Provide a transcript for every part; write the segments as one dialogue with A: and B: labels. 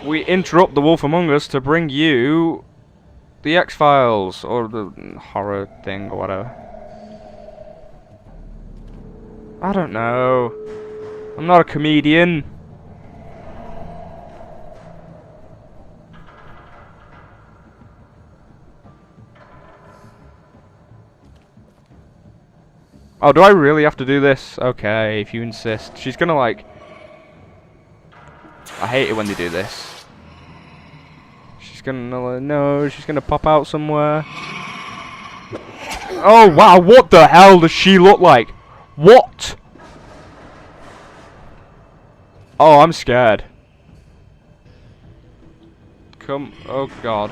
A: we interrupt the Wolf Among Us to bring you the X-Files, or the horror thing, or whatever. I don't know. I'm not a comedian. Oh, do I really have to do this? Okay, if you insist. She's gonna like... I hate it when they do this. She's gonna... No, she's gonna pop out somewhere. Oh, wow, what the hell does she look like? What? Oh, I'm scared. Come... Oh, God.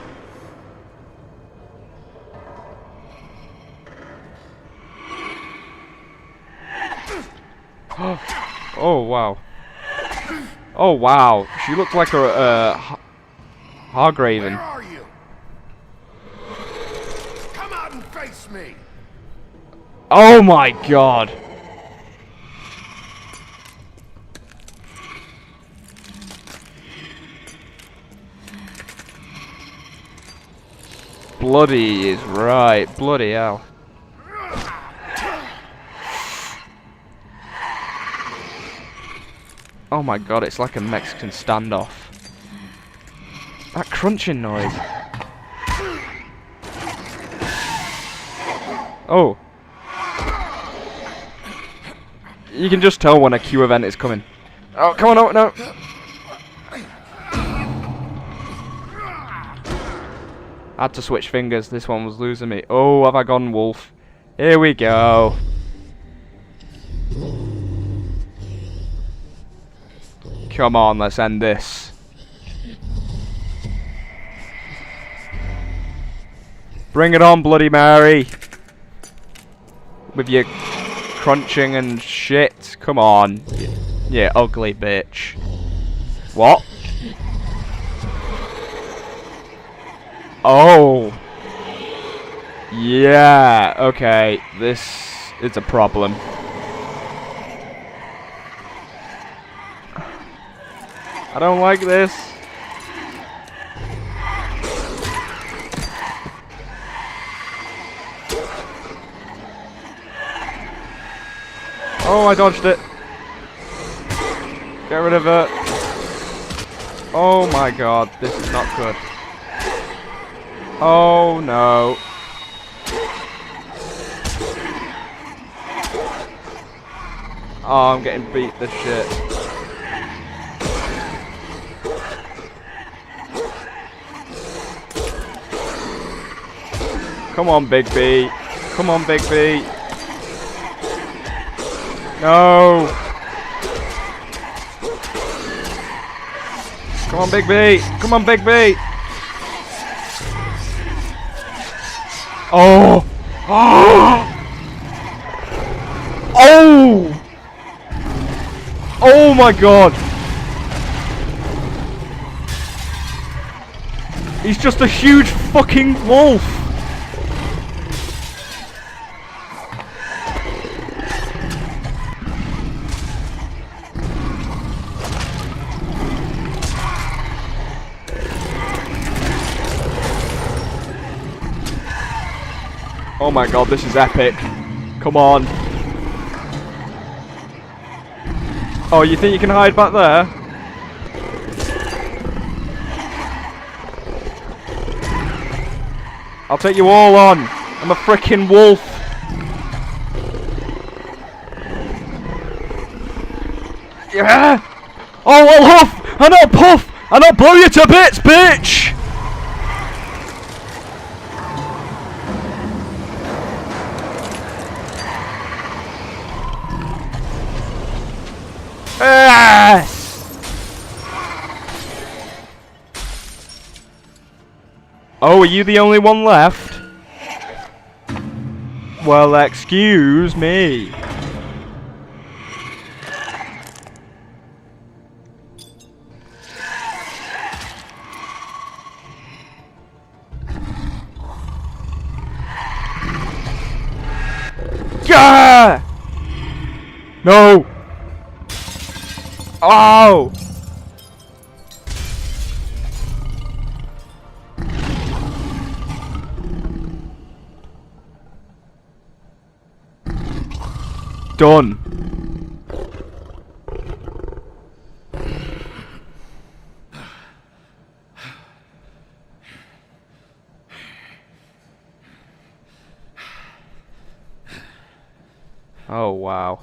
A: Oh, wow. Oh, wow. She looked like a, Hargraven.
B: Where are you? Come out and face me.
A: Oh, my God. Bloody is right. Bloody hell. Oh my God, it's like a Mexican standoff. That crunching noise. Oh. You can just tell when a Q event is coming. Oh, come on, no, no. I had to switch fingers, this one was losing me. Oh, have I gone wolf? Here we go. Come on, let's end this. Bring it on, Bloody Mary. With your crunching and shit. Come on. Yeah, ugly bitch. What? Oh. Yeah, okay. This is a problem. I don't like this. Oh, I dodged it. Get rid of it. Oh my God, this is not good. Oh no. Oh, I'm getting beat this shit. Come on, Big B. Come on, Big B. No. Come on, Big B. Come on, Big B. Oh. Oh. Oh. Oh my God. He's just a huge fucking wolf. Oh my God, this is epic. Come on. Oh, you think you can hide back there? I'll take you all on. I'm a frickin' wolf. Yeah. Oh, I'll huff and I'll puff and I'll blow you to bits, bitch. Yes! Oh, are you the only one left? Well, excuse me. Gah! No! Oh! done. Oh, wow.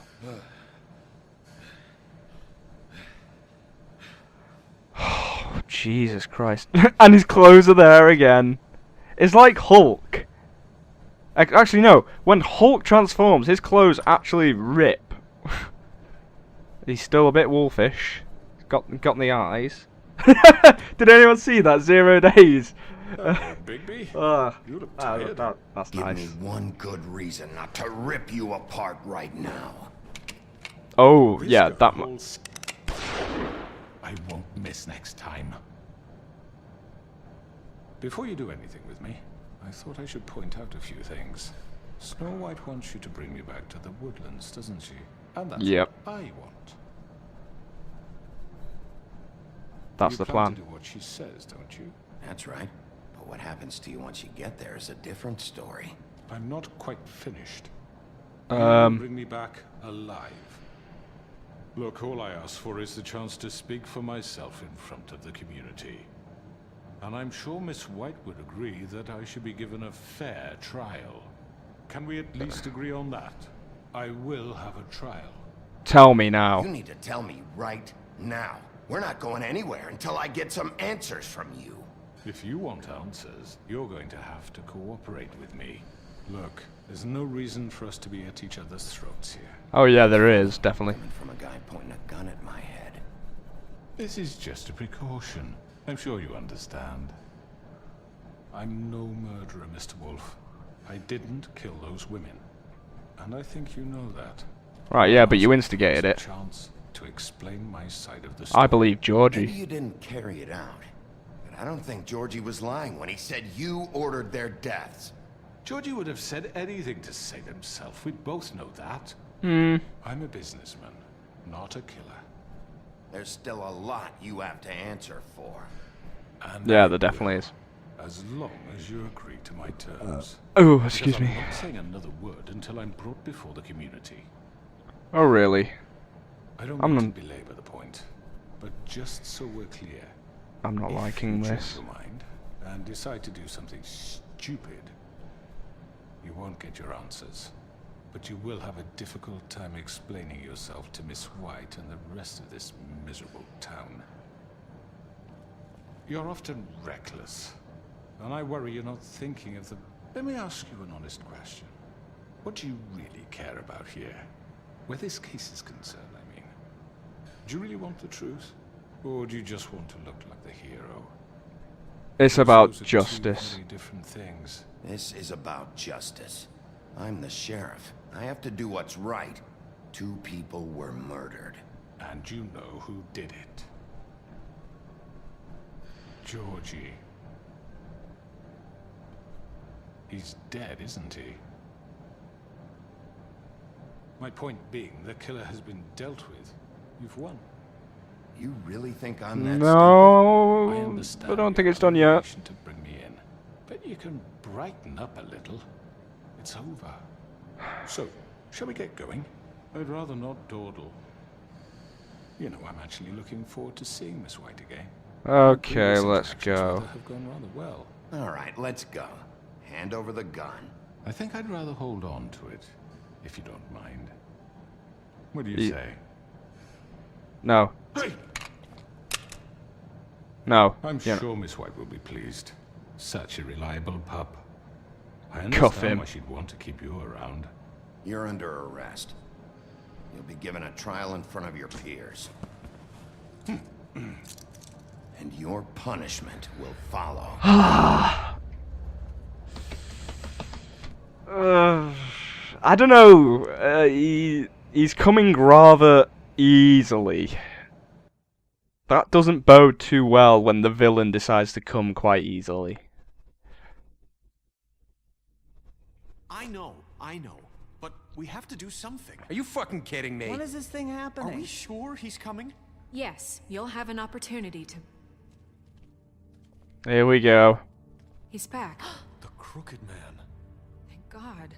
A: Oh, Jesus Christ. And his clothes are there again. It's like Hulk. Actually, no. When Hulk transforms, his clothes actually rip. He's still a bit wolfish. Got the eyes. Did anyone see that? 0 days.
C: Bigby, you look
A: Ah,
C: tired.
A: that's
B: Give
A: nice.
B: me one good reason not to rip you apart right now.
A: Oh,
C: Risk
A: yeah,
C: a
A: that.
C: whole I won't miss next time. Before you do anything with me, I thought I should point out a few things. Snow White wants you to bring me back to the woodlands, doesn't she? And that's
A: Yep.
C: what I want.
A: That's
C: You
A: the
C: plan
A: plan.
C: to do what she says, don't you?
B: That's right. But what happens to you once you get there is a different story.
C: I'm not quite finished. You will
A: Um,
C: bring me back alive. Look, all I ask for is the chance to speak for myself in front of the community. And I'm sure Miss White would agree that I should be given a fair trial. Can we at least agree on that? I will have a trial.
A: tell me now.
B: You need to tell me right now. We're not going anywhere until I get some answers from you.
C: If you want answers, you're going to have to cooperate with me. Look, there's no reason for us to be at each other's throats here.
A: Oh yeah, there is, definitely.
B: Coming from a guy pointing a gun at my head.
C: This is just a precaution. I'm sure you understand. I'm no murderer, Mr. Wolf. I didn't kill those women. And I think you know that.
A: Right, yeah, but you
C: Also,
A: instigated
C: there's
A: it.
C: a chance to explain my side of the story.
A: I believe
B: Maybe
A: Georgie.
B: you didn't carry it out. But I don't think Georgie was lying when he said you ordered their deaths.
C: Georgie would have said anything to save himself. We both know that.
A: Hmm.
C: I'm a businessman, not a killer.
B: There's still a lot you have to answer for.
C: And
A: Yeah,
C: I
A: there definitely
C: will,
A: is.
C: As long as you agree to my terms.
A: Oh,
C: Because
A: excuse me.
C: I'm not saying another word until I'm brought before the community.
A: Oh, really?
C: I don't
A: I'm
C: mean
A: not-
C: to belabor the point, but just so we're clear.
A: I'm not liking
C: If you
A: this.
C: change your mind and decide to do something stupid, you won't get your answers. But you will have a difficult time explaining yourself to Miss White and the rest of this miserable town. You're often reckless, and I worry you're not thinking of the... Let me ask you an honest question. What do you really care about here? Where this case is concerned, I mean. Do you really want the truth? Or do you just want to look like the hero?
A: It's
C: Those
A: about
C: are two
A: justice.
C: very different things.
B: This is about justice. I'm the sheriff. I have to do what's right. 2 people were murdered.
C: And you know who did it. Georgie. He's dead, isn't he? My point being, the killer has been dealt with. You've won.
B: You really think I'm that
C: I
A: No,
C: understand
A: I don't think
C: your
A: it's done yet.
C: obligation to bring me in, but you can brighten up a little. It's over. So, shall we get going? I'd rather not dawdle. You know, I'm actually looking forward to seeing Miss White again.
A: Okay,
C: Previous
A: let's
C: interactions with
A: go.
C: her have gone rather well.
B: All right, let's go. Hand over the gun.
C: I think I'd rather hold on to it, if you don't mind. What do you
A: Ye-
C: say?
A: No,
C: Hey!
A: no.
C: I'm
A: Yeah.
C: sure Miss White will be pleased. Such a reliable pup. I
A: Cuff
C: understand
A: him.
C: why she'd want to keep you around.
B: You're under arrest. You'll be given a trial in front of your peers. And your punishment will follow.
A: I don't know. He's coming rather easily. That doesn't bode too well when the villain decides to come quite easily.
D: I know. But we have to do something.
E: Are you fucking kidding me?
F: When is this thing
D: Are
F: happening?
D: we sure he's coming?
G: Yes, you'll have an opportunity to...
A: Here we go.
G: He's back.
D: The Crooked Man.
G: Thank God.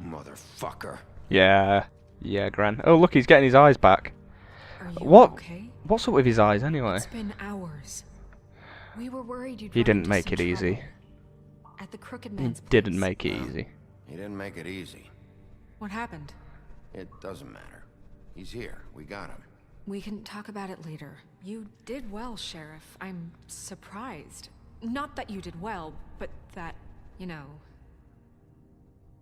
B: Motherfucker.
A: Yeah. Yeah, Gran. Oh, look, he's getting his eyes back.
G: Are you
A: What?
G: okay?
A: What's up with his eyes, anyway?
G: It's been hours. We were worried you'd
A: He
G: run
A: didn't
G: into
A: make
G: some
A: it easy.
G: trouble. At the Crooked
A: He
G: Man's
A: didn't
G: place.
A: make it easy.
B: He didn't make it easy.
G: What happened?
B: It doesn't matter. He's here. We got him.
G: We can talk about it later. You did well, Sheriff. I'm surprised. Not that you did well, but that, you know...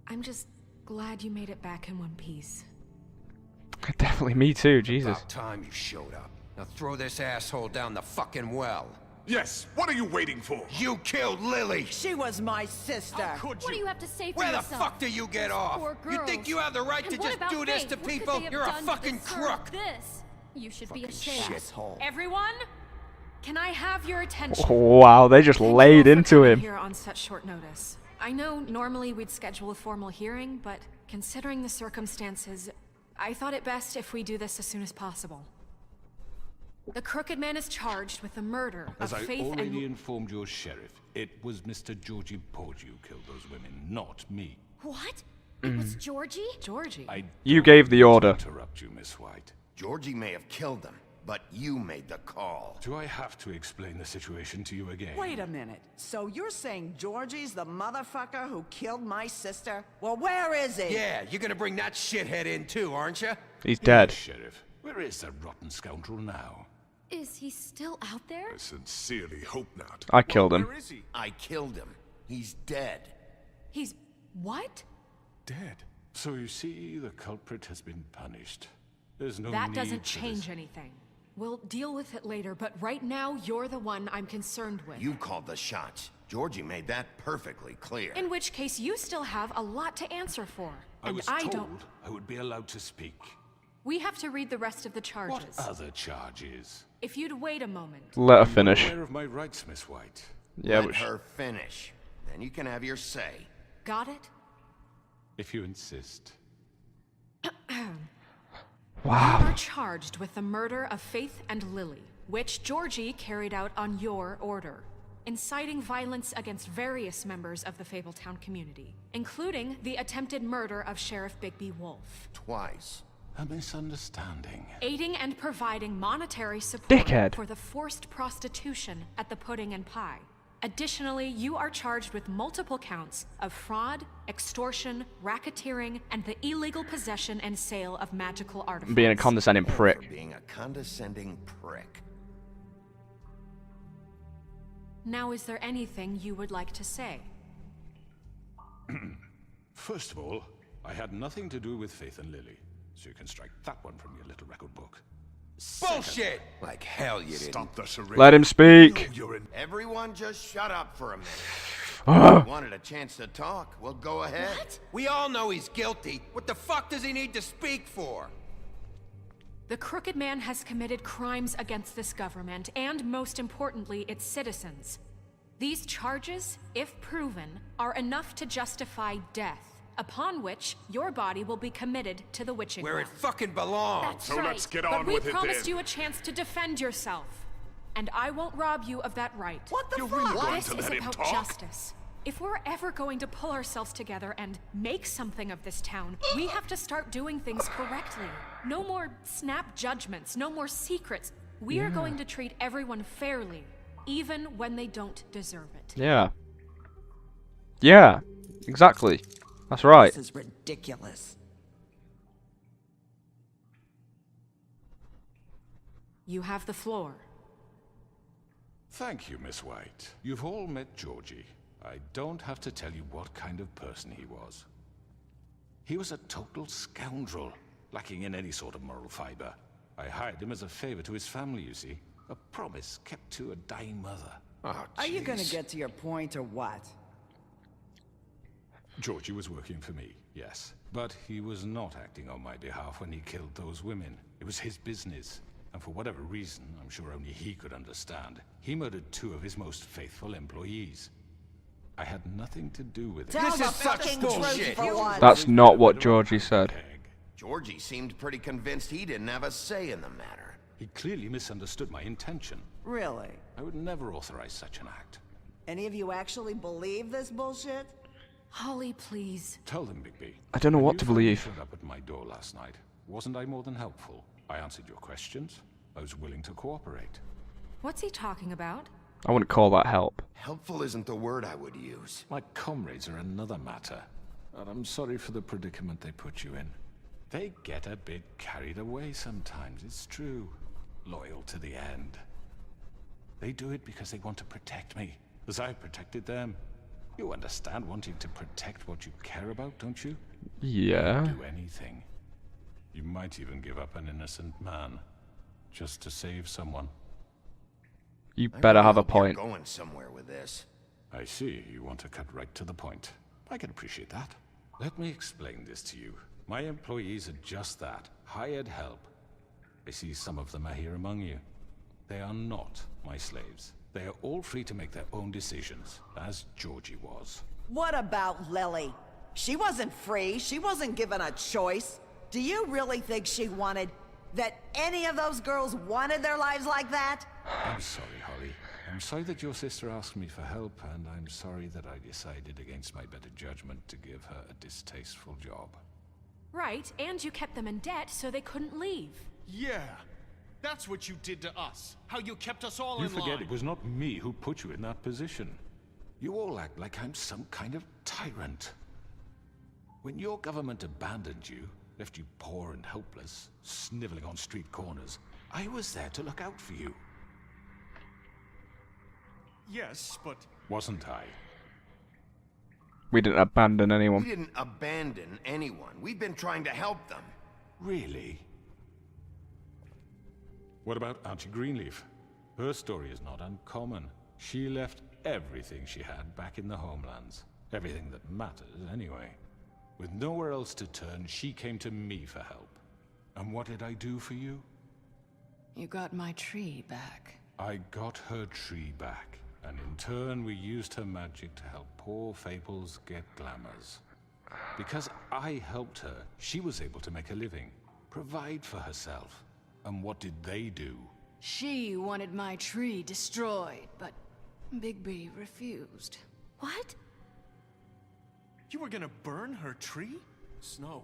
G: I'm just glad you made it back in one piece.
A: Definitely me too, Jesus.
B: About time you showed up. Now throw this asshole down the fucking well.
E: Yes, what are you waiting for?
B: You killed Lily!
F: She was my sister.
D: Could
H: What do you have to say for
B: Where the
H: yourself?
B: fuck do you get
H: Those
B: off?
H: poor
B: You think
H: girls.
B: you have the right
H: And
B: to
H: what
B: just
H: about
B: do this
H: Faith?
B: to
H: What could
B: people?
H: they have
B: You're a
H: done to
B: fucking
H: deserve
B: crook!
H: This? You should be ashamed.
B: Shithole.
G: Everyone? Can I have your attention?
A: Wow, they just
G: Thank you
A: laid
G: all for
A: into
G: coming
A: him.
G: here on such short notice. I know normally we'd schedule a formal hearing, but considering the circumstances, I thought it best if we do this as soon as possible. The Crooked Man is charged with the murder
C: As
G: of
C: I
G: Faith
C: already
G: and...
C: informed your sheriff, it was Mr. Georgie Porge who killed those women, not me.
H: What? It was Georgie?
G: Georgie.
A: You gave the order.
C: Interrupt you, Miss White.
B: Georgie may have killed them, but you made the call.
C: Do I have to explain the situation to you again?
F: Wait a minute. So you're saying Georgie's the motherfucker who killed my sister? Well, where is he?
B: Yeah, you're gonna bring that shithead in too, aren't you?
A: He's dead.
C: Yes, Sheriff. Where is that rotten scoundrel now?
H: Is he still out there?
E: I sincerely hope not.
A: I killed him.
D: Where is he?
B: I killed him. He's dead.
G: He's... what?
E: Dead.
C: So you see, the culprit has been punished. There's no
G: That
C: need
G: doesn't
C: for
G: change
C: this.
G: anything. We'll deal with it later, but right now, you're the one I'm concerned with.
B: You called the shots. Georgie made that perfectly clear.
G: In which case, you still have a lot to answer for.
C: I
G: And
C: was
G: I
C: told
G: don't...
C: I would be allowed to speak.
G: We have to read the rest of the
C: What
G: charges.
C: other charges?
G: If you'd wait a moment.
A: Let her
C: I'm
A: finish.
C: aware of my rights, Miss White.
A: Yeah,
B: Let
A: but
B: her finish. Then you can have your say.
G: Got it?
C: If you insist.
A: wow.
G: You are charged with the murder of Faith and Lily, which Georgie carried out on your order, inciting violence against various members of the Fabletown community, including the attempted murder of Sheriff Bigby Wolf,
B: Twice.
C: A misunderstanding.
G: aiding and providing monetary support
A: Dickhead.
G: for the forced prostitution at the Pudding and Pie. Additionally, you are charged with multiple counts of fraud, extortion, racketeering, and the illegal possession and sale of magical artifacts.
A: Being a condescending
B: For
A: prick.
B: being a condescending prick.
G: Now, is there anything you would like to say?
C: First of all, I had nothing to do with Faith and Lily, so you can strike that one from your little record book.
B: Bullshit! Like hell you didn't.
E: Stop the charade.
A: Let him speak.
E: You're in.
B: Everyone just shut up for a minute.
A: Ah.
B: Wanted a chance to talk? Well, go ahead.
H: What?
B: We all know he's guilty. What the fuck does he need to speak for?
G: The Crooked Man has committed crimes against this government and, most importantly, its citizens. These charges, if proven, are enough to justify death, upon which your body will be committed to the witching
B: Where it
G: well.
B: fucking belongs.
H: That's
E: So
H: right.
E: let's get
G: But
E: on
G: we
E: with it
G: promised
E: then.
G: you a chance to defend yourself, and I won't rob you of that right.
F: What the
E: You're
F: fuck?
E: really going
G: This
E: to
G: is
E: let him
G: about
E: talk?
G: justice. If we're ever going to pull ourselves together and make something of this town, we have to start doing things correctly. No more snap judgments, no more secrets. We are going to treat everyone fairly, even when they don't deserve it.
A: Yeah. Yeah. Exactly. That's right.
F: This is ridiculous.
G: You have the floor.
C: Thank you, Miss White. You've all met Georgie. I don't have to tell you what kind of person he was. He was a total scoundrel, lacking in any sort of moral fiber. I hired him as a favor to his family, you see. A promise kept to a dying mother.
B: Oh,
F: Are you gonna
B: jeez.
F: get to your point or what?
C: Georgie was working for me, yes. But he was not acting on my behalf when he killed those women. It was his business. And for whatever reason, I'm sure only he could understand, he murdered 2 of his most faithful employees. I had nothing to do with it.
F: Tell
B: This
F: the
B: is such
F: fucking
B: bullshit.
F: truth for once.
A: That's not what Georgie said.
B: Georgie seemed pretty convinced he didn't have a say in the matter.
C: He clearly misunderstood my intention.
F: Really?
C: I would never authorize such an act.
F: Any of you actually believe this bullshit?
G: Holly, please.
C: Tell them, Bigby.
A: I don't know
C: When
A: what
C: you
A: to
C: finally
A: believe.
C: showed up at my door last night, wasn't I more than helpful? I answered your questions. I was willing to cooperate.
G: What's he talking about?
A: I wouldn't call that help.
B: Helpful isn't the word I would use.
C: My comrades are another matter. And I'm sorry for the predicament they put you in. They get a bit carried away sometimes, it's true. Loyal to the end. They do it because they want to protect me, as I protected them. You understand wanting to protect what you care about, don't you?
A: Yeah.
C: Do anything. You might even give up an innocent man, just to save someone.
A: You
B: I
A: better
B: really
A: have a
B: hope you're
A: point.
B: going somewhere with this.
C: I see, you want to cut right to the point. I can appreciate that. Let me explain this to you. My employees are just that, hired help. I see some of them are here among you. They are not my slaves. They are all free to make their own decisions, as Georgie was.
F: What about Lily? She wasn't free. She wasn't given a choice. Do you really think she wanted... that any of those girls wanted their lives like that?
C: I'm sorry, Holly. I'm sorry that your sister asked me for help, and I'm sorry that I decided against my better judgment to give her a distasteful job.
G: Right, and you kept them in debt so they couldn't leave.
D: Yeah. That's what you did to us. How you kept us all
C: You
D: in
C: forget
D: line.
C: it was not me who put you in that position. You all act like I'm some kind of tyrant. When your government abandoned you, left you poor and helpless, sniveling on street corners, I was there to look out for you.
D: Yes, but
C: Wasn't I?
A: We didn't abandon
B: We
A: anyone.
B: didn't abandon anyone. We've been trying to help them.
C: Really? What about Auntie Greenleaf? Her story is not uncommon. She left everything she had back in the homelands. Everything that matters, anyway. With nowhere else to turn, she came to me for help. And what did I do for you?
I: You got my tree back.
C: I got her tree back, and in turn we used her magic to help poor Fables get glamours. Because I helped her, she was able to make a living, provide for herself. And what did they do?
I: She wanted my tree destroyed, but Bigby refused.
G: What?
D: you were gonna burn her tree? Snow,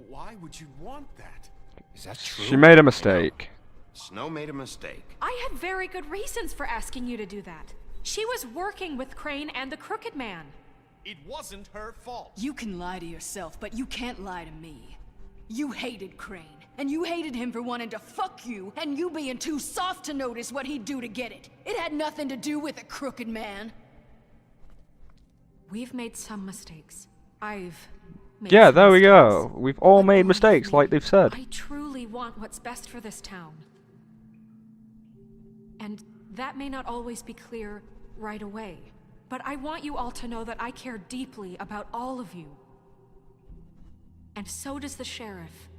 D: why would you want that?
B: Is that true?
A: She made a mistake.
B: Snow made a mistake.
G: I had very good reasons for asking you to do that. She was working with Crane and the Crooked Man.
D: It wasn't her fault.
I: You can lie to yourself, but you can't lie to me. You hated Crane, and you hated him for wanting to fuck you, and you being too soft to notice what he'd do to get it. It had nothing to do with a Crooked Man.
G: We've made some mistakes. I've made
A: Yeah,
G: some
A: there we
G: mistakes.
A: go. We've all
G: But
A: made
G: believe
A: mistakes,
G: me,
A: like they've said.
G: I truly want what's best for this town. And that may not always be clear right away. But I want you all to know that I care deeply about all of you. And so does the sheriff.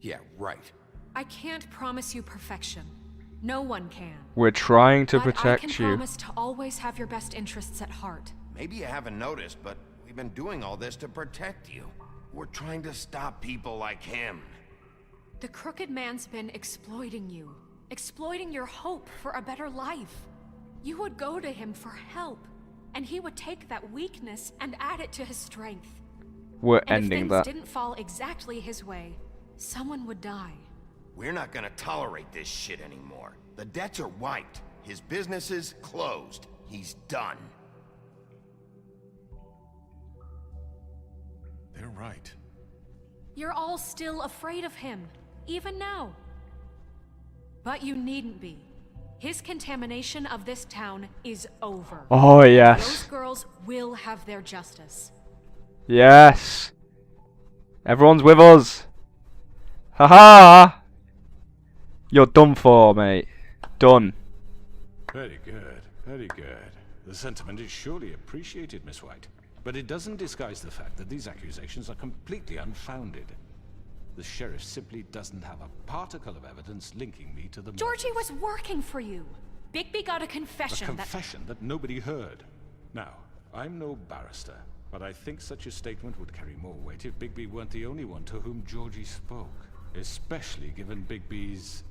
B: Yeah, right.
G: I can't promise you perfection. No one can.
A: We're trying to
G: But I
A: protect
G: can
A: you.
G: promise to always have your best interests at heart.
B: Maybe you haven't noticed, but we've been doing all this to protect you. We're trying to stop people like him.
G: The Crooked Man's been exploiting you. Exploiting your hope for a better life. You would go to him for help, and he would take that weakness and add it to his strength.
A: We're
G: And if
A: ending
G: things
A: that.
G: didn't fall exactly his way, someone would die.
B: We're not gonna tolerate this shit anymore. The debts are wiped. His business is closed. He's done.
D: They're right.
G: You're all still afraid of him, even now. But you needn't be. His contamination of this town is over.
A: Oh,
G: Those
A: yes.
G: girls will have their justice.
A: Yes. Everyone's with us. Haha. You're done for, mate. Done.
C: Very good, very good. The sentiment is surely appreciated, Miss White. But it doesn't disguise the fact that these accusations are completely unfounded. The sheriff simply doesn't have a particle of evidence linking me to the
G: Georgie
C: murders.
G: was working for you. Bigby got a
C: A
G: confession
C: confession that nobody heard. Now, I'm no barrister, but I think such a statement would carry more weight if Bigby weren't the only one to whom Georgie spoke. Especially given Bigby's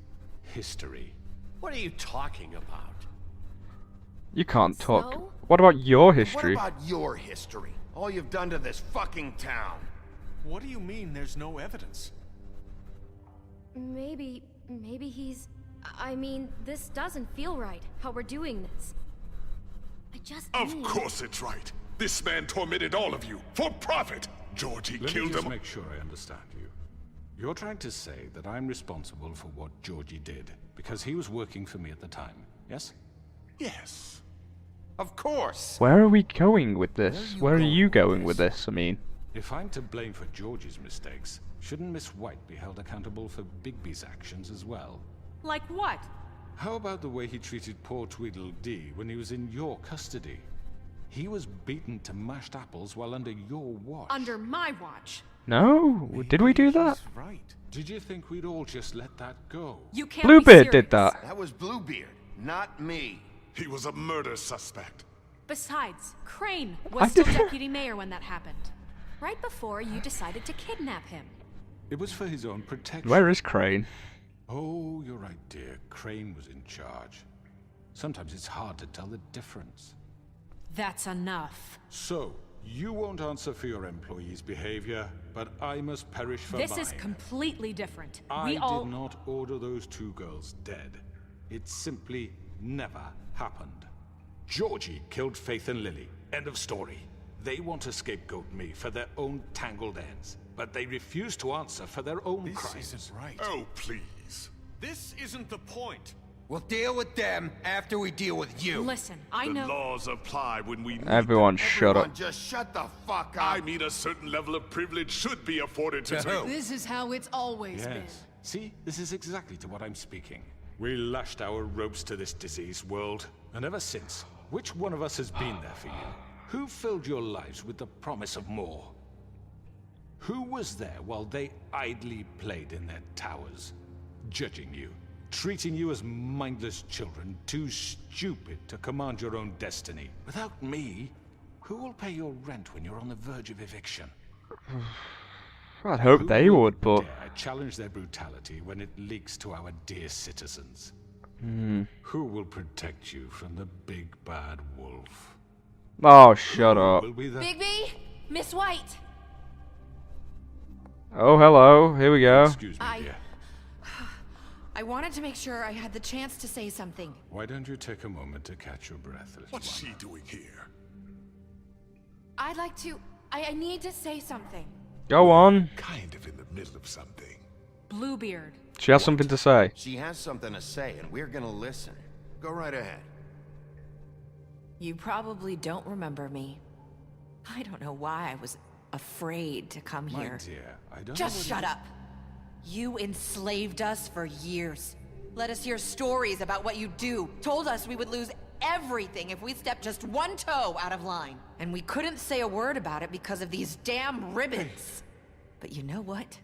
C: history.
D: What are you talking about?
A: You can't talk.
G: Snow?
A: What about your
B: What
A: history?
B: about your history? All you've done to this fucking town.
D: What do you mean there's no evidence?
H: Maybe he's... I mean, this doesn't feel right, how we're doing this. I just
E: Of
H: need...
E: course it's right. This man tormented all of you for profit. Georgie
C: Let me
E: killed
C: just
E: him.
C: make sure I understand you. You're trying to say that I'm responsible for what Georgie did because he was working for me at the time, yes?
E: Yes.
B: Of course.
A: Where are we going with this? Where are you going with this? I mean,
C: If I'm to blame for Georgie's mistakes, shouldn't Miss White be held accountable for Bigby's actions as well?
G: Like what?
C: How about the way he treated poor Tweedledee when he was in your custody? He was beaten to mashed apples while under your watch.
G: Under my watch.
A: no, did we do that?
D: He's right.
C: Did you think we'd all just let that go?
G: You can't be
A: Bluebeard
G: serious.
A: did that.
B: That was Bluebeard, not me.
E: He was a murder suspect.
G: Besides, Crane
A: I
G: was still
A: did-
G: deputy mayor when that happened. Right before you decided to kidnap him.
C: It was for his own protection.
A: Where is Crane?
C: Oh, you're right, dear. Crane was in charge. Sometimes it's hard to tell the difference.
G: That's enough.
C: So, you won't answer for your employees' behavior, but I must perish for
G: This
C: mine.
G: is completely different.
C: I
G: We all...
C: did not order those two girls dead. It simply never happened. Georgie killed Faith and Lily. End of story. They want to scapegoat me for their own tangled ends, but they refuse to answer for their own
D: This
C: crimes.
D: isn't right.
E: Oh, please.
D: This isn't the point.
B: We'll deal with them after we deal with you.
G: Listen, I
E: The
G: know...
E: laws apply when we need
A: Everyone,
E: them.
A: shut
B: Everyone
A: up.
B: just shut the fuck up.
E: I mean, a certain level of privilege should be afforded to
B: To who?
I: This is how it's always been.
C: Yes. See, this is exactly to what I'm speaking. We lashed our ropes to this diseased world, and ever since, which one of us has been there for you? Who filled your lives with the promise of more? Who was there while they idly played in their towers, judging you, treating you as mindless children, too stupid to command your own destiny? Without me, who will pay your rent when you're on the verge of eviction?
A: I'd hope they
C: Who
A: would, but
C: dare challenge their brutality when it leaks to our dear citizens?
A: Hmm.
C: Who will protect you from the big bad wolf?
A: oh, shut
C: Who
A: up.
C: will be the...
H: Bigby? Miss White?
A: Oh, hello. Here we go.
C: Excuse me,
H: I-
C: dear.
H: I wanted to make sure I had the chance to say something.
C: Why don't you take a moment to catch your breath, little
E: What's
C: one?
E: she doing here?
H: I'd like to... I need to say something.
A: Go on.
E: Kind of in the middle of something.
G: Bluebeard.
A: She has something to say.
B: She has something to say, and we're gonna listen. Go right ahead.
J: You probably don't remember me. I don't know why I was afraid to come
C: My
J: here.
C: dear, I don't
J: Just
C: know what
J: shut up. You enslaved us for years. Let us hear stories about what you do. Told us we would lose everything if we stepped just one toe out of line. And we couldn't say a word about it because of these damn ribbons. But you know what?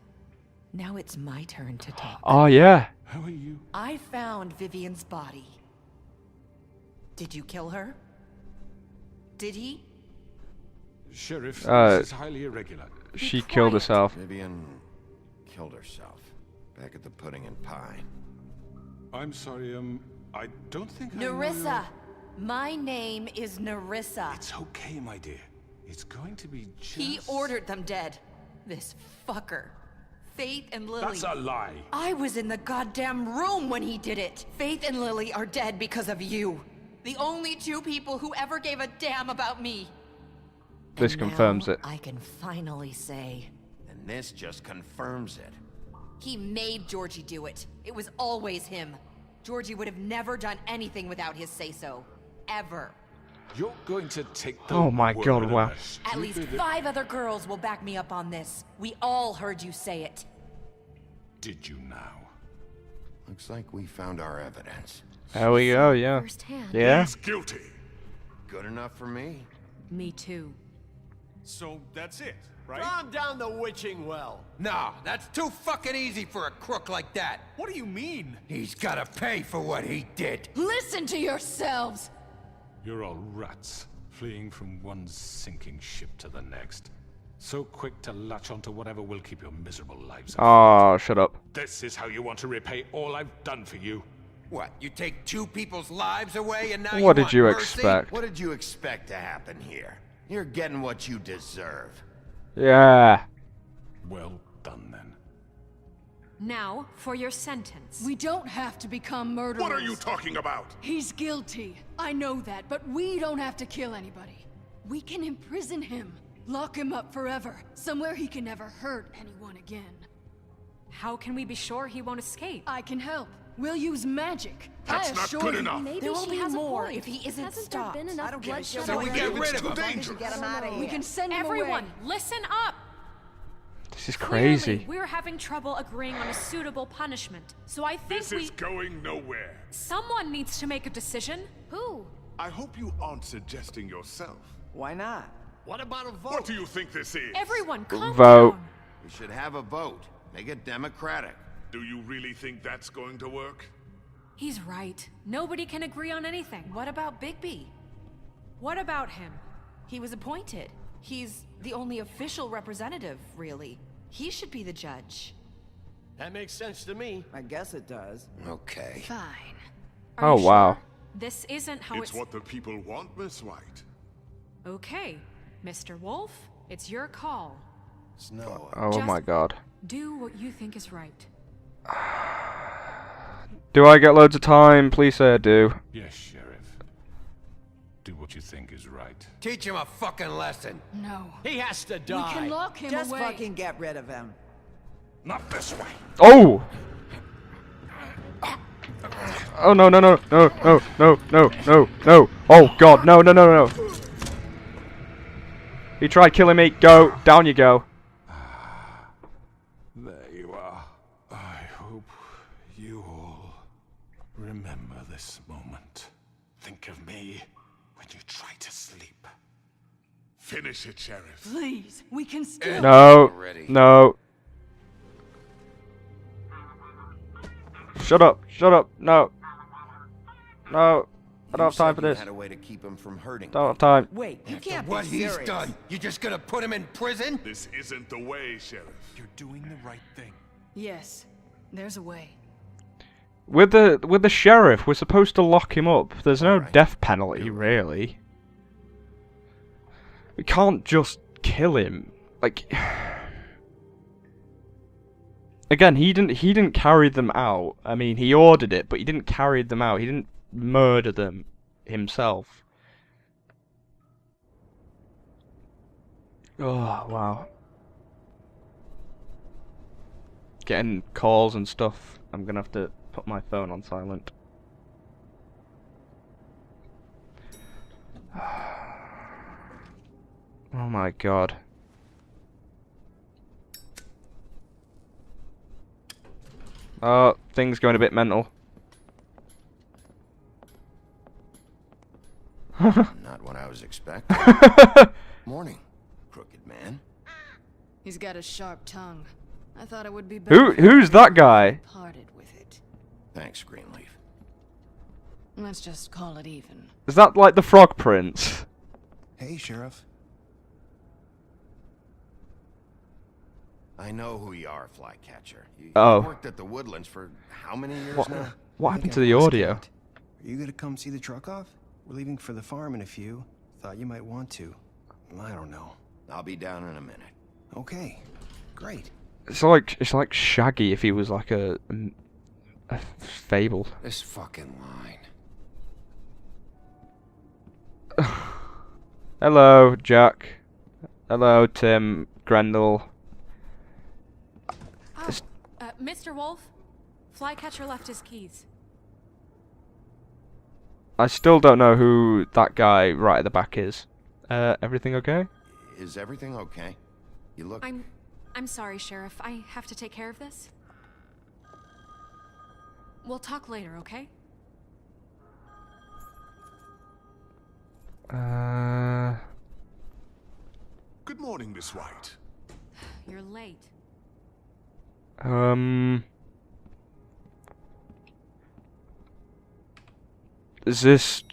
J: Now it's my turn to talk.
A: Oh, yeah.
C: How are you?
J: I found Vivian's body. Did you kill her? Did he?
C: Sheriff,
A: Uh,
C: this is highly irregular.
A: She killed
J: quiet.
A: herself.
B: Vivian killed herself back at the Pudding and Pie.
C: I'm sorry, I don't think I know
J: Nerissa. My name is Nerissa.
C: It's okay, my dear. It's going to be just...
J: He ordered them dead. This fucker. Faith and Lily.
C: That's a lie.
J: I was in the goddamn room when he did it. Faith and Lily are dead because of you. The only two people who ever gave a damn about me.
A: This
J: And
A: confirms
J: now
A: it.
J: I can finally say,
B: And this just confirms it.
J: he made Georgie do it. It was always him. Georgie would have never done anything without his say-so. Ever.
C: You're going to take the
A: Oh my
C: word
A: God,
C: of
A: wow.
C: a
J: At least
C: stupid-
J: 5 other girls will back me up on this. We all heard you say it.
C: Did you now?
B: Looks like we found our evidence.
A: There we go, yeah.
H: Firsthand.
A: Yeah?
E: He's guilty.
B: Good enough for me.
G: Me too.
D: So that's it, right?
K: Calm down the witching well. No, that's too fucking easy for a crook like that.
D: What do you mean?
K: He's gotta pay for what he did.
I: Listen to yourselves!
C: You're all rats, fleeing from one sinking ship to the next. So quick to latch onto whatever will keep your miserable lives afloat.
A: Oh, shut up.
C: This is how you want to repay all I've done for you.
K: What, you take 2 people's lives away and now
A: What did
K: want
A: you
K: mercy?
A: expect?
B: What did you expect to happen here? You're getting what you deserve.
A: Yeah.
C: Well done, then.
G: Now, for your sentence.
I: We don't have to become murderers.
E: What are you talking about?
I: He's guilty. I know that, but we don't have to kill anybody. We can imprison him. Lock him up forever. Somewhere he can never hurt anyone again.
G: How can we be sure he won't escape?
I: I can help. We'll use magic.
E: That's
I: I
E: not
I: assure
E: good
I: you.
E: enough.
H: Maybe
J: There will
H: she
J: be
H: has a
J: more
H: point.
J: if he isn't
H: Hasn't
J: stopped.
H: there been enough
F: I don't give a
H: bloodshed
F: shit.
K: So we
H: already?
K: get
E: It's
K: rid of
E: too
K: him.
E: dangerous.
F: Get him out of here.
I: We can send him
G: Everyone,
I: away.
G: listen up!
A: This is
G: Clearly,
A: crazy.
G: we're having trouble agreeing on a suitable punishment. So I think
E: This is going nowhere.
G: someone needs to make a decision.
H: Who?
E: I hope you aren't suggesting yourself.
F: Why not?
K: What about a vote?
E: What do you think this is?
G: Everyone, calm
A: Vote.
G: down.
B: We should have a vote. Make it democratic.
E: Do you really think that's going to work?
G: He's right. Nobody can agree on anything.
J: What about Bigby?
G: What about him?
J: He was appointed. He's the only official representative, really. He should be the judge.
K: That makes sense to me.
F: I guess it does.
B: Okay.
I: Fine.
G: Are
A: Oh,
G: you
A: wow.
G: sure? This isn't how
E: It's what the people want, Miss White.
G: Okay, Mr. Wolf, it's your call.
B: Snow.
A: Oh
G: Just-
A: my god.
G: Do what you think is right.
A: Do I get loads of time? Please say I do.
C: Yes, Sheriff. Do what you think is right.
K: Teach him a fucking lesson.
I: No.
K: He has to
I: We
K: die.
I: can lock him
F: Just
I: away.
F: fucking get rid of him.
E: Not this way.
A: Oh! Oh no no no no no no no no no! Oh god, no no no no! He tried killing me. Go down you go.
C: There you are. I hope you all remember this moment. Think of me when you try to sleep.
E: Finish it, Sheriff.
I: Please, we can still.
A: No
B: Already.
A: no. Shut up! Shut up! No. No. I don't have time for
B: You
A: this.
B: had a way to keep him from hurting.
A: Don't have time.
F: Wait, you
K: After
F: can't
K: what
F: be
K: he's
F: serious.
K: done, you just gonna put him in prison?
E: This isn't the way, Sheriff.
D: You're doing the right thing.
I: Yes, there's a way.
A: With the sheriff, we're supposed to lock him up. There's no
B: Alright.
A: death penalty, really. We can't just kill him. Like, again, he didn't carry them out. I mean, he ordered it, but he didn't carry them out. He didn't murder them himself. Oh wow. Getting calls and stuff. I'm gonna have to put my phone on silent. Oh my god. Oh, things going a bit mental.
B: Not what I was expecting. Morning, crooked man.
I: He's got a sharp tongue. I thought it would be better.
A: Who's that guy?
I: Parted with it.
B: Thanks, Greenleaf.
I: Let's just call it even.
A: Is that like the Frog Prince?
L: Hey, Sheriff.
B: I know who you are, Flycatcher. You
A: Oh.
B: worked at the Woodlands for how many years
A: What?
B: now?
A: What
L: I
A: happened
L: think
A: to
L: I
A: the
L: lost
A: audio?
L: count. Are you gonna come see the truck off? We're leaving for the farm in a few. Thought you might want to. I don't know.
B: I'll be down in a minute.
L: Okay, great.
A: It's like Shaggy if he was like a fable.
B: This fucking line.
A: Hello, Jack. Hello, Tim. Grendel.
G: Oh, Mr. Wolf, Flycatcher left his keys.
A: I still don't know who that guy right at the back is. Everything okay?
B: Is everything okay? You look...
G: I'm sorry, Sheriff. I have to take care of this. We'll talk later, okay?
E: Good morning, Miss White.
G: You're late.
A: Is this...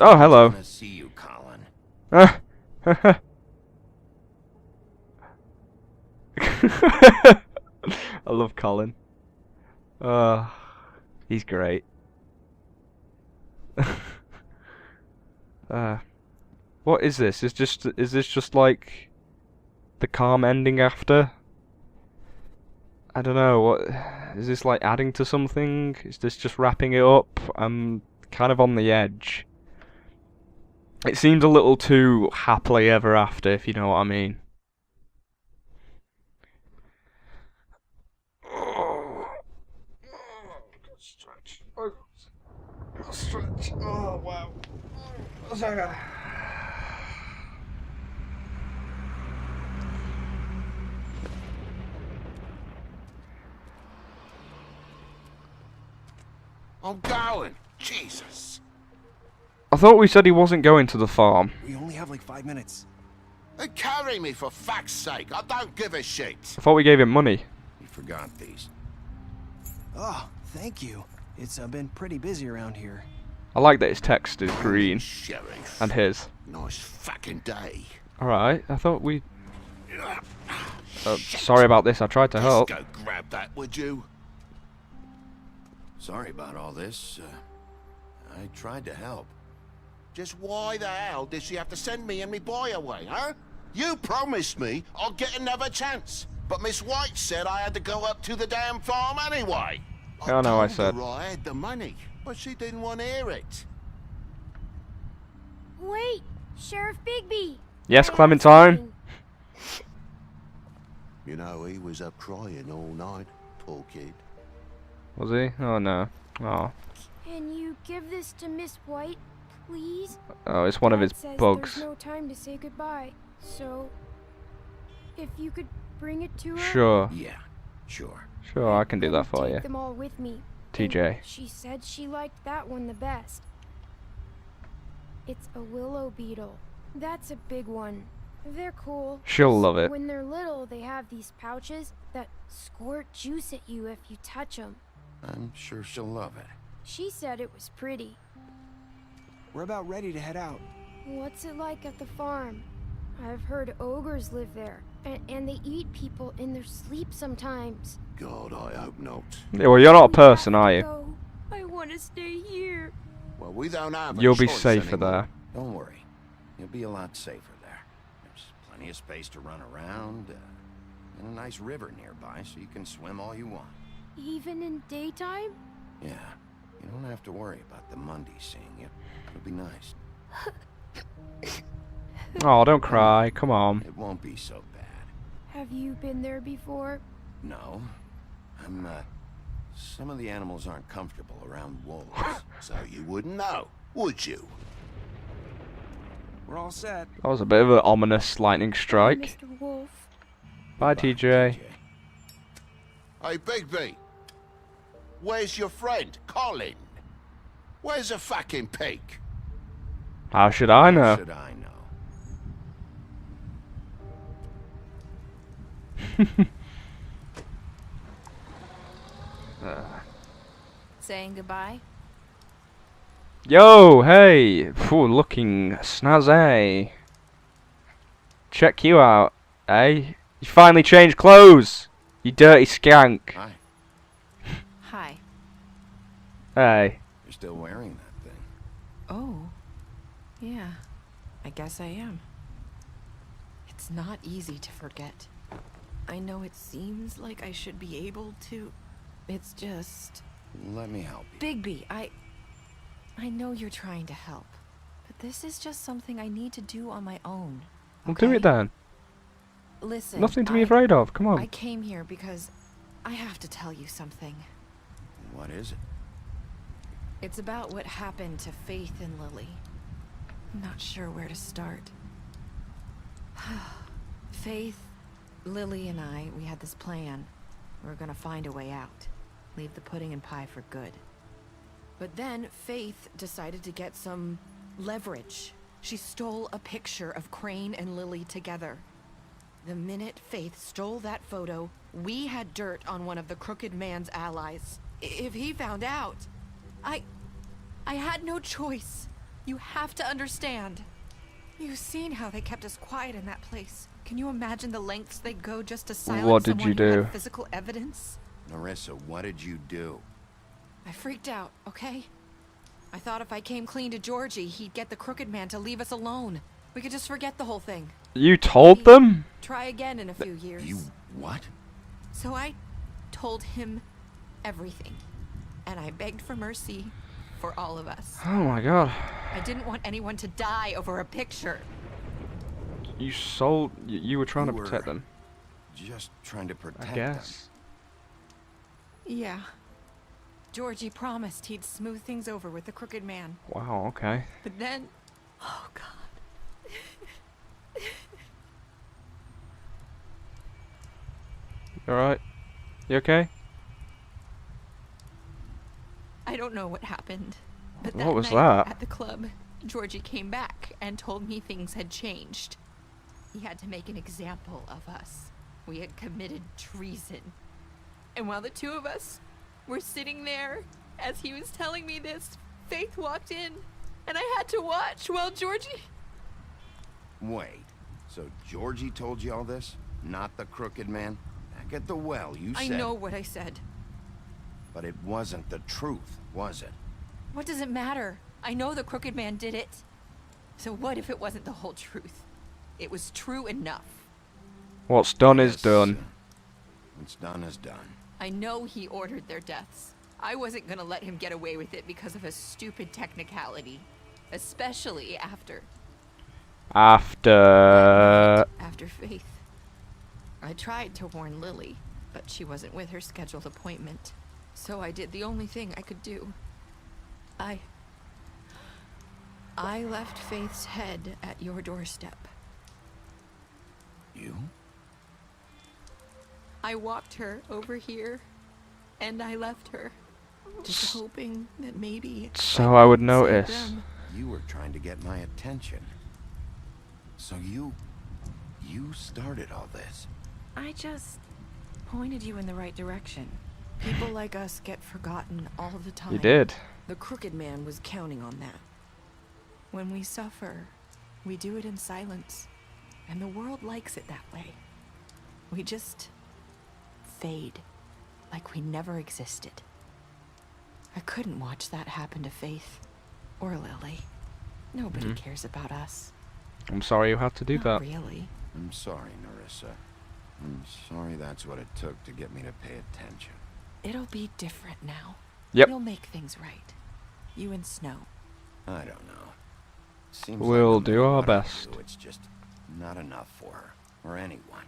A: Oh, hello.
B: Gonna see you, Colin.
A: I love Colin. He's great. What is this? Is this just like the calm ending after? I don't know. What is this like adding to something? Is this just wrapping it up? I'm kind of on the edge. It seemed a little too happily ever after, if you know what I mean. Stretch. Stretch. Oh wow.
B: I'm going. Jesus.
A: I thought we said he wasn't going to the farm.
L: We only have like 5 minutes.
B: They carry me for fuck's sake. I don't give a shit.
A: I thought we gave him money.
B: You forgot these.
L: Oh, thank you. It's been pretty busy around here.
A: I like that his text is green.
B: Sheriff.
A: And his.
B: Nice fucking day.
A: Alright, I thought we... sorry about this, I tried to help.
B: Just go grab that, would you? Sorry about all this. I tried to help. Just why the hell did she have to send me and me boy away, huh? You promised me I'll get another chance. But Miss White said I had to go up to the damn farm anyway.
A: I know I said.
B: Told her I had the money, but she didn't want to hear it.
H: Wait, Sheriff Bigby.
A: Yes, Clementine?
B: You know, he was up crying all night, poor kid.
A: Was he? Oh no. Oh.
H: Can you give this to Miss White, please?
A: Oh, it's one of his
H: Dad says
A: bugs.
H: There's no time to say goodbye, so if you could bring it to her.
A: Sure.
B: Yeah, sure.
A: Sure, I can do that for you.
H: Take them all with me.
A: TJ.
H: And she said she liked that one the best. It's a willow beetle. That's a big one. They're cool.
A: She'll love it.
H: When they're little, they have these pouches that squirt juice at you if you touch them.
B: I'm sure she'll love it.
H: She said it was pretty.
L: We're about ready to head out.
H: What's it like at the farm? I've heard ogres live there, and they eat people in their sleep sometimes.
B: God, I hope not.
A: Yeah, well, you're not a person, are you?
H: Go. I want to stay here.
B: Well, we don't have a
A: You'll be
B: choice
A: safer
B: anymore.
A: there.
B: Don't worry. You'll be a lot safer there. There's plenty of space to run around, and a nice river nearby so you can swim all you want.
H: Even in daytime?
B: Yeah. You don't have to worry about the Mundy seeing you. It'll be nice.
A: Oh, don't cry. Come on.
B: It won't be so bad.
H: Have you been there before?
B: No. Some of the animals aren't comfortable around wolves, so you wouldn't know, would you?
L: We're all set.
A: That was a bit of an ominous lightning strike.
H: Mr. Wolf.
A: Bye, TJ.
B: Hey, Bigby. Where's your friend, Colin? Where's the fucking pig?
A: How should I know?
B: How should I know?
J: Saying goodbye?
A: Yo, hey! Phew, looking snazzy. Check you out, eh? You finally changed clothes! You dirty skank.
B: Hi.
J: Hi.
A: Hey.
B: You're still wearing that thing.
J: Oh. Yeah. I guess I am. It's not easy to forget. I know it seems like I should be able to. It's just...
B: Let me help you.
J: Bigby, I know you're trying to help. But this is just something I need to do on my own.
A: Well, do it then.
J: Listen,
A: Nothing to be afraid of. Come on.
J: I came here because I have to tell you something.
B: What is it?
J: It's about what happened to Faith and Lily. I'm not sure where to start. Faith, Lily, and I, we had this plan. We were gonna find a way out. Leave the pudding and pie for good. But then Faith decided to get some leverage. She stole a picture of Crane and Lily together. The minute Faith stole that photo, we had dirt on one of the Crooked Man's allies. If he found out, I had no choice. You have to understand. You've seen how they kept us quiet in that place. Can you imagine the lengths they'd go just to silence
A: What did you
J: someone who
A: do?
J: had physical evidence?
B: Nerissa, what did you do?
J: I freaked out, okay? I thought if I came clean to Georgie, he'd get the Crooked Man to leave us alone. We could just forget the whole thing.
A: You told them?
J: Try again in a few years.
B: You what?
J: So I told him everything. And I begged for mercy for all of us.
A: Oh my god.
J: I didn't want anyone to die over a picture.
A: You sold... You were trying to protect them.
B: Just trying to protect
A: I guess.
J: Yeah. Georgie promised he'd smooth things over with the Crooked Man.
A: Wow, okay.
J: But then... Oh, God.
A: You alright? You okay?
J: I don't know what happened. But
A: What was
J: night
A: that?
J: at the club, Georgie came back and told me things had changed. He had to make an example of us. We had committed treason. And while the two of us were sitting there, as he was telling me this, Faith walked in, and I had to watch while Georgie...
B: Wait, so Georgie told you all this? Not the Crooked Man? Back at the well, you said...
J: I know what I said.
B: But it wasn't the truth, was it?
J: What does it matter? I know the Crooked Man did it. So what if it wasn't the whole truth? It was true enough.
A: What's done is done.
B: What's done is done.
J: I know he ordered their deaths. I wasn't gonna let him get away with it because of a stupid technicality. Especially after
A: After
J: Faith. I tried to warn Lily, but she wasn't with her scheduled appointment. So I did the only thing I could do. I left Faith's head at your doorstep.
B: You?
J: I walked her over here, and I left her, just hoping that maybe...
A: So I would
J: save
A: notice.
J: them.
B: You were trying to get my attention. So you started all this.
M: I just pointed you in the right direction. People like us get forgotten all the time.
A: You did.
M: The Crooked Man was counting on that.
J: When we suffer, we do it in silence, and the world likes it that way. We just fade, like we never existed. I couldn't watch that happen to Faith, or Lily. Nobody cares about us.
A: I'm sorry you had to do
J: Not
A: that.
J: really.
B: I'm sorry, Nerissa. I'm sorry that's what it took to get me to pay attention.
J: It'll be different now.
A: Yep.
J: We'll make things right. You and Snow.
B: I don't know. Seems
A: We'll
B: like no
A: do
B: matter
A: our
B: what I
A: best.
B: do, it's just not enough for her, or anyone.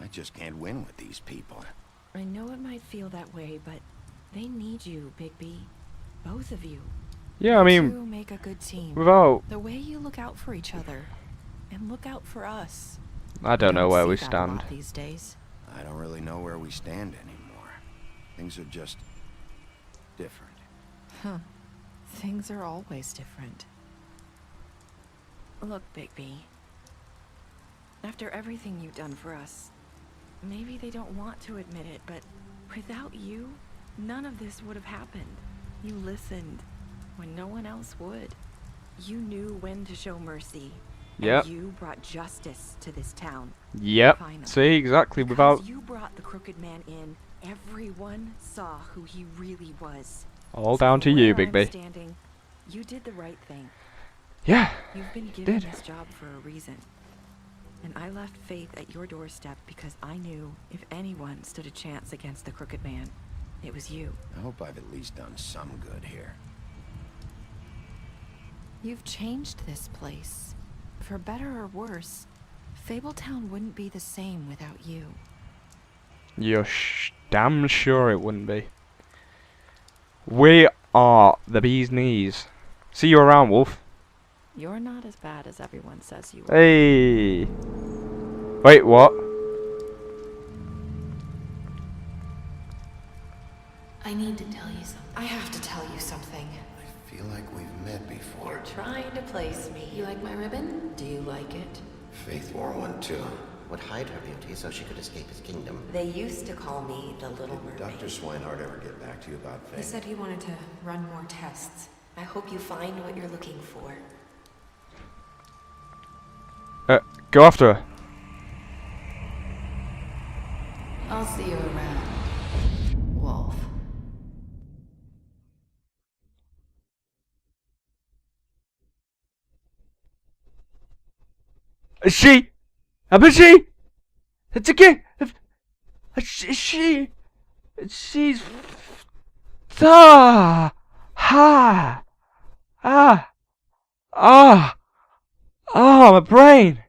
B: I just can't win with these people.
M: I know it might feel that way, but they need you, Bigby. Both of you.
A: Yeah, I mean,
M: You make a good team.
A: without...
J: The way you look out for each other, and look out for us.
A: I don't know where
J: see
A: we
J: that a
A: stand.
J: lot these days.
B: I don't really know where we stand anymore. Things are just different.
J: Huh. Things are always different.
M: Look, Bigby. After everything you've done for us, maybe they don't want to admit it, but without you, none of this would have happened. You listened when no one else would. You knew when to show mercy.
A: Yep.
M: And you brought justice to this town.
A: Yep.
M: Finally.
A: See, exactly,
M: Because
A: without...
M: you brought the Crooked Man in, everyone saw who he really was.
A: All down to you,
M: Where I'm
A: Bigby.
M: standing, you did the right thing.
A: Yeah,
M: You've been given
A: did.
M: this job for a reason. And I left Faith at your doorstep because I knew if anyone stood a chance against the Crooked Man, it was you.
B: I hope I've at least done some good here.
J: You've changed this place. For better or worse, Fabletown wouldn't be the same without you.
A: You're damn sure it wouldn't be. We are the bee's knees. See you around, Wolf.
M: You're not as bad as everyone says you are.
A: Hey. Wait, what?
N: I need to tell you something.
J: I have to tell you something.
B: I feel like we've met before.
N: You're trying to place me. You like my ribbon? Do you like it?
B: Faith wore one too.
O: Would hide her beauty so she could escape his kingdom.
N: They used to call me the Little
B: Did
N: Mermaid.
B: Dr. Swinehart ever get back to you about Faith?
N: He said he wanted to run more tests. I hope you find what you're looking for.
A: Go after her.
N: I'll see you around, Wolf.
A: She... Abishi! It's again! She's... Ah! Ha! Ah! Ah! Oh, my brain!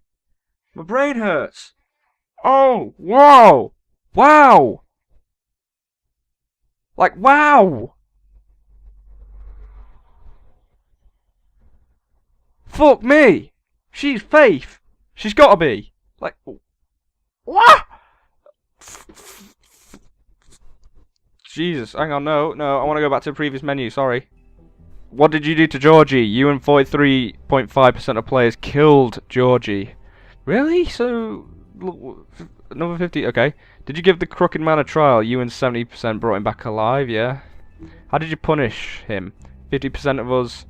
A: My brain hurts! Oh, whoa! Wow! Like, wow! Fuck me! She's Faith! She's gotta be! Like, what? Jesus, hang on, no, I want to go back to the previous menu, sorry. What did you do to Georgie? You and 43.5% of players killed Georgie. Really? So, another 50, okay. Did you give the Crooked Man a trial? You and 70% brought him back alive, yeah? How did you punish him? 50% of us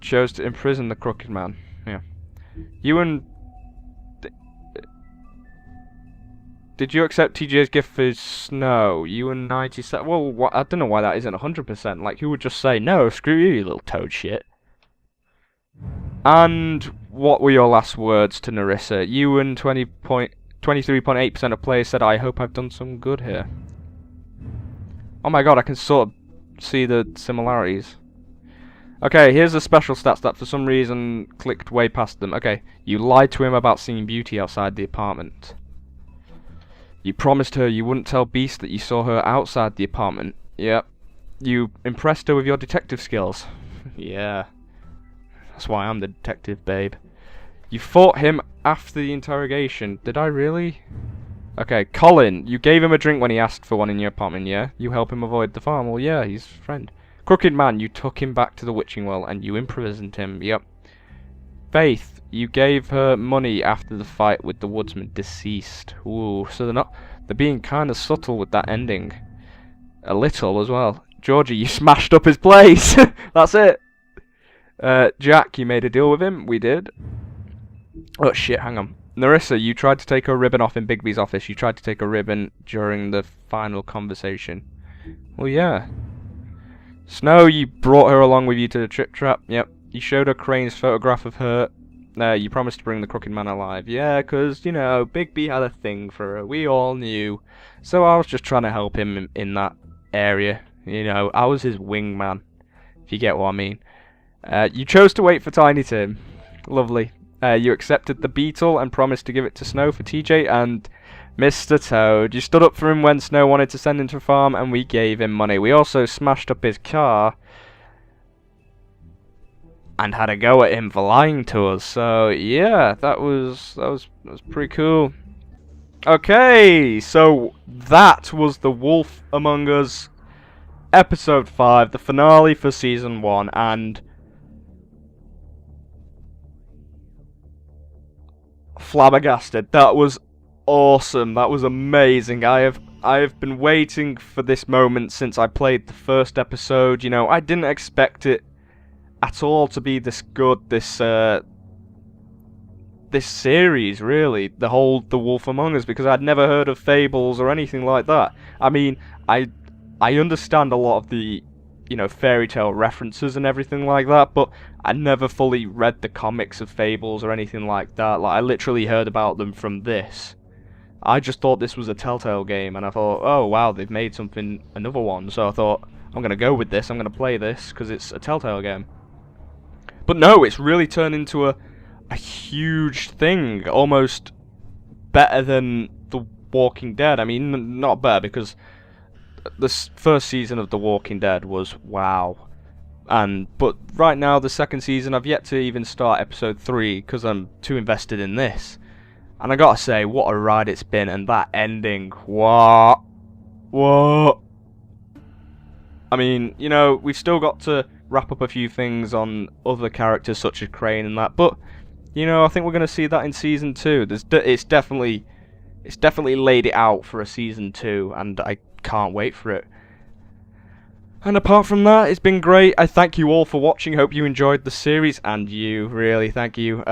A: chose to imprison the Crooked Man, yeah. You and... Did you accept TJ's gift for Snow? You and 97... Well, I don't know why that isn't 100%. Like, who would just say, no, screw you, you little toad shit. And what were your last words to Nerissa? You and 23.8% of players said, I hope I've done some good here. Oh my god, I can sort of see the similarities. Okay, here's the special stats that for some reason clicked way past them. Okay, you lied to him about seeing Beauty outside the apartment. You promised her you wouldn't tell Beast that you saw her outside the apartment. Yep. You impressed her with your detective skills. Yeah. That's why I'm the detective, babe. You fought him after the interrogation. Did I really? Okay, Colin, you gave him a drink when he asked for one in your apartment, yeah? You help him avoid the farm. Well, yeah, he's a friend. Crooked Man, you took him back to the Witching Well and you imprisoned him. Yep. Faith, you gave her money after the fight with the woodsman deceased. Ooh, so they're being kind of subtle with that ending. A little as well. Georgie, you smashed up his place. That's it. Jack, you made a deal with him. We did. Oh shit, hang on. Nerissa, you tried to take her ribbon off in Bigby's office. You tried to take a ribbon during the final conversation. Well, yeah. Snow, you brought her along with you to the Trip Trap. Yep. You showed her Crane's photograph of her. You promised to bring the Crooked Man alive. Yeah, 'cause, you know, Bigby had a thing for her. We all knew. So I was just trying to help him in that area. You know, I was his wingman, if you get what I mean. You chose to wait for Tiny Tim. Lovely. You accepted the beetle and promised to give it to Snow for TJ and Mr. Toad. You stood up for him when Snow wanted to send him to a farm and we gave him money. We also smashed up his car and had a go at him for lying to us. So yeah, that was pretty cool. Okay, so that was The Wolf Among Us episode 5, the finale for season 1, and flabbergasted. That was awesome. That was amazing. I have been waiting for this moment since I played the first episode. You know, I didn't expect it at all to be this good, this series, really, The Wolf Among Us, because I'd never heard of Fables or anything like that. I mean, I understand a lot of the, you know, fairy tale references and everything like that, but I never fully read the comics of Fables or anything like that. Like, I literally heard about them from this. I just thought this was a Telltale game, and I thought, oh wow, they've made another one, so I thought, I'm gonna go with this, I'm gonna play this, because it's a Telltale game. But no, it's really turned into a huge thing, almost better than The Walking Dead. I mean, not better, because the first season of The Walking Dead was wow. But right now, the second season, I've yet to even start episode 3, because I'm too invested in this. And I gotta say, what a ride it's been, and that ending, what? I mean, you know, we've still got to wrap up a few things on other characters such as Crane and that, but you know, I think we're going to see that in season 2. It's definitely laid it out for a season 2, and I can't wait for it. And apart from that, it's been great. I thank you all for watching. Hope you enjoyed the series, and you, really, thank you.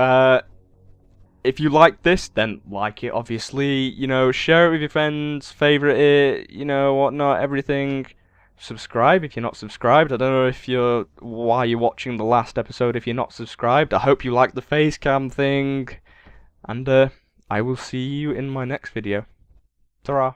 A: If you like this, then like it, obviously. You know, share it with your friends, favourite it, you know, whatnot, everything. Subscribe if you're not subscribed. I don't know why you're watching the last episode if you're not subscribed. I hope you like the face cam thing. And I will see you in my next video. Ta-ra!